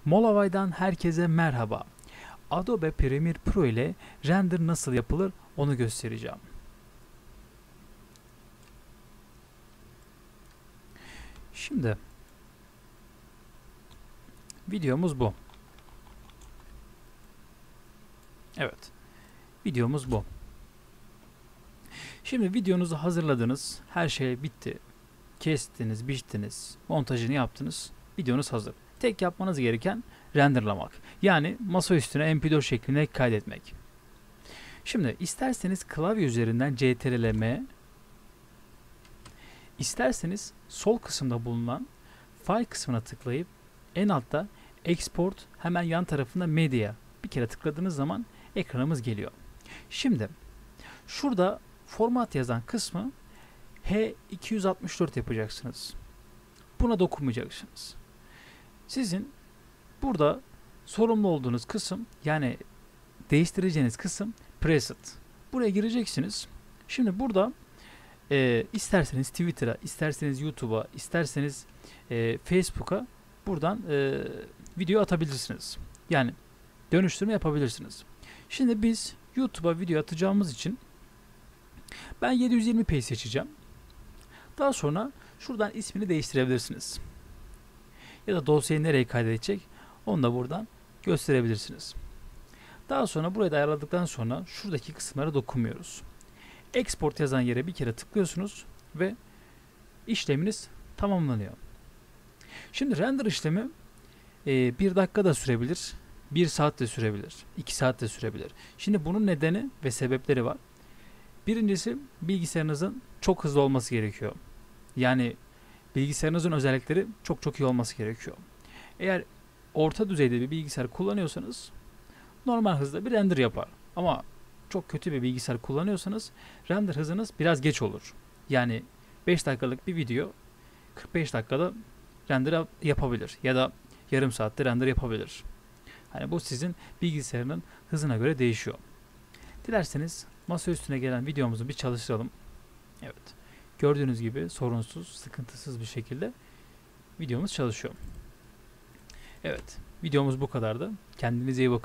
Molavay'dan herkese merhaba. Adobe Premiere Pro ile render nasıl yapılır onu göstereceğim. Şimdi videomuz bu. Evet. Videomuz bu. Şimdi videonuzu hazırladınız. Her şey bitti. Kestiniz, biçtiniz, montajını yaptınız. Videonuz hazır. Tek yapmanız gereken renderlamak. Yani masa üstüne MP4 şeklinde kaydetmek. Şimdi isterseniz klavye üzerinden CTRL-M, isterseniz sol kısımda bulunan file kısmına tıklayıp en altta export, hemen yan tarafında media bir kere tıkladığınız zaman ekranımız geliyor. Şimdi şurada format yazan kısmı H264 yapacaksınız. Buna dokunmayacaksınız. Sizin burada sorumlu olduğunuz kısım, yani değiştireceğiniz kısım preset. Buraya gireceksiniz. Şimdi burada isterseniz Twitter'a, isterseniz YouTube'a, isterseniz Facebook'a buradan video atabilirsiniz. Yani dönüştürme yapabilirsiniz. Şimdi biz YouTube'a video atacağımız için ben 720p seçeceğim. Daha sonra şuradan ismini değiştirebilirsiniz. Ya da dosyayı nereye kaydedecek onu da buradan gösterebilirsiniz. Daha sonra burayı da ayarladıktan sonra şuradaki kısımlara dokunmuyoruz. Export yazan yere bir kere tıklıyorsunuz ve işleminiz tamamlanıyor. Şimdi render işlemi 1 dakika da sürebilir, 1 saat de sürebilir, 2 saat de sürebilir. Şimdi bunun nedeni ve sebepleri var. Birincisi, bilgisayarınızın çok hızlı olması gerekiyor. Yani bilgisayarınızın özellikleri çok iyi olması gerekiyor. Eğer orta düzeyde bir bilgisayar kullanıyorsanız normal hızda bir render yapar. Ama çok kötü bir bilgisayar kullanıyorsanız render hızınız biraz geç olur. Yani 5 dakikalık bir video 45 dakikada render yapabilir ya da yarım saatte render yapabilir. Hani bu sizin bilgisayarının hızına göre değişiyor. Dilerseniz masa üstüne gelen videomuzu bir çalıştıralım. Evet. Gördüğünüz gibi sorunsuz, sıkıntısız bir şekilde videomuz çalışıyor. Evet. Videomuz bu kadardı. Kendinize iyi bakın.